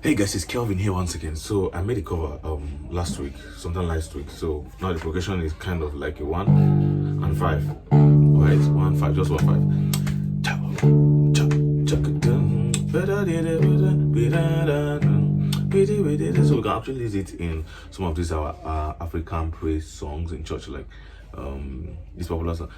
Hey guys, it's Kelvin here once again. So I made a cover sometime last week. So now the progression is kind of like a 1 and 5. Alright, 1 5, just 1 5. So we can actually use it in some of these our African praise songs in church, like this popular song.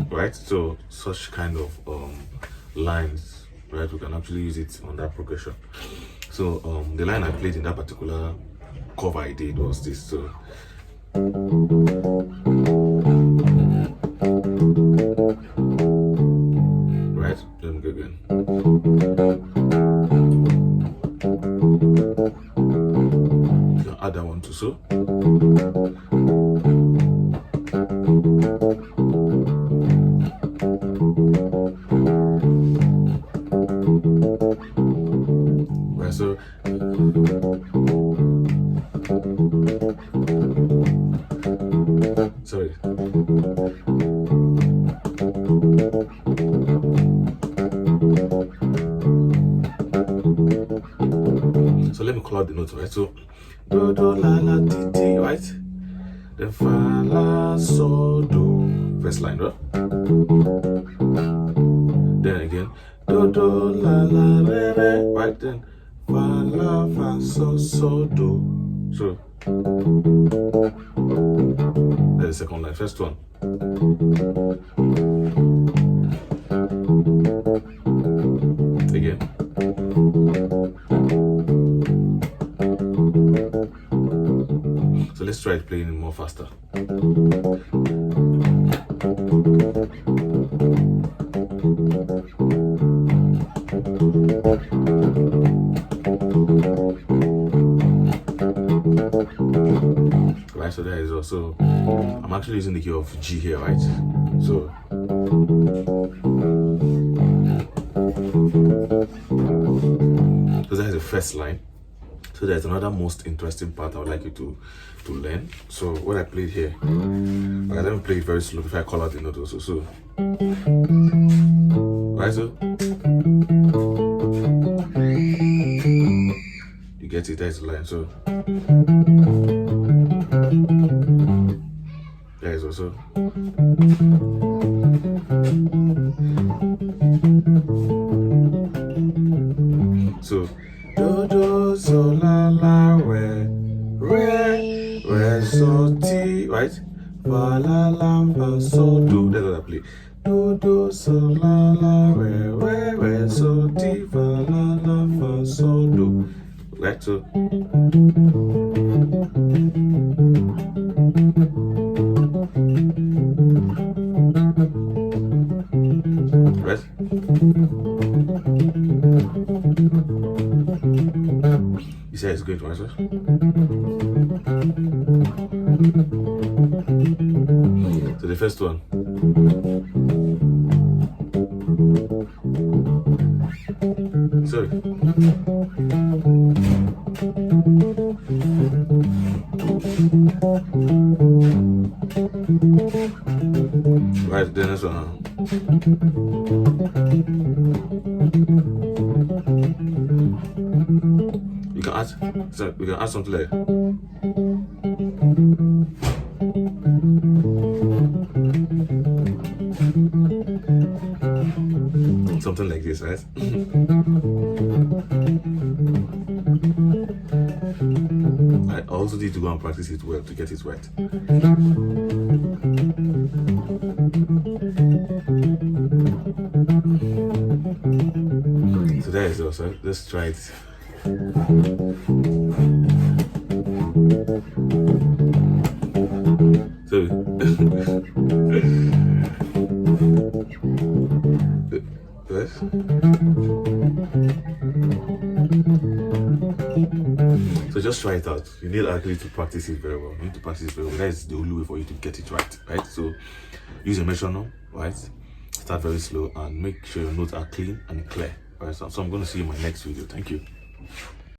Right, so such kind of lines, right, we can actually use it on that progression. So the line I played in that particular cover I did was this. So right, let me go again. You can add that one too. So right, so sorry. So let me call out the notes, right? So do do la la ti ti, right? Then fa la so do, first line, right? Then again do do la la re re, right? Then fa la fa so do. So that's the second line. First one. Again. So let's try playing it more faster. Right, so there is also, I'm actually using the key of G here, right? So that is the first line. So there's another most interesting part I would like you to learn. So what I played here, let me play it very slow before I call out the note also. So right, so you get it, that's the line. So there is also so do do so la la re so ti, right? Fa la la fa so do. That's what I play. Do do so la la re so ti fa la la fa so do. Right, so right. You say it's good, right, sir? So the first one. Sorry. Right, then this one. You can add, so we can add something like something like this, right? I also need to go and practice it well to get it right. So there is also, let's try it. So so just try it out. You need actually to practice it very well. You need to practice it very well. That is the only way for you to get it right, right? So use a metronome, right? Start very slow and make sure your notes are clean and clear, right? So I'm going to see you in my next video. Thank you.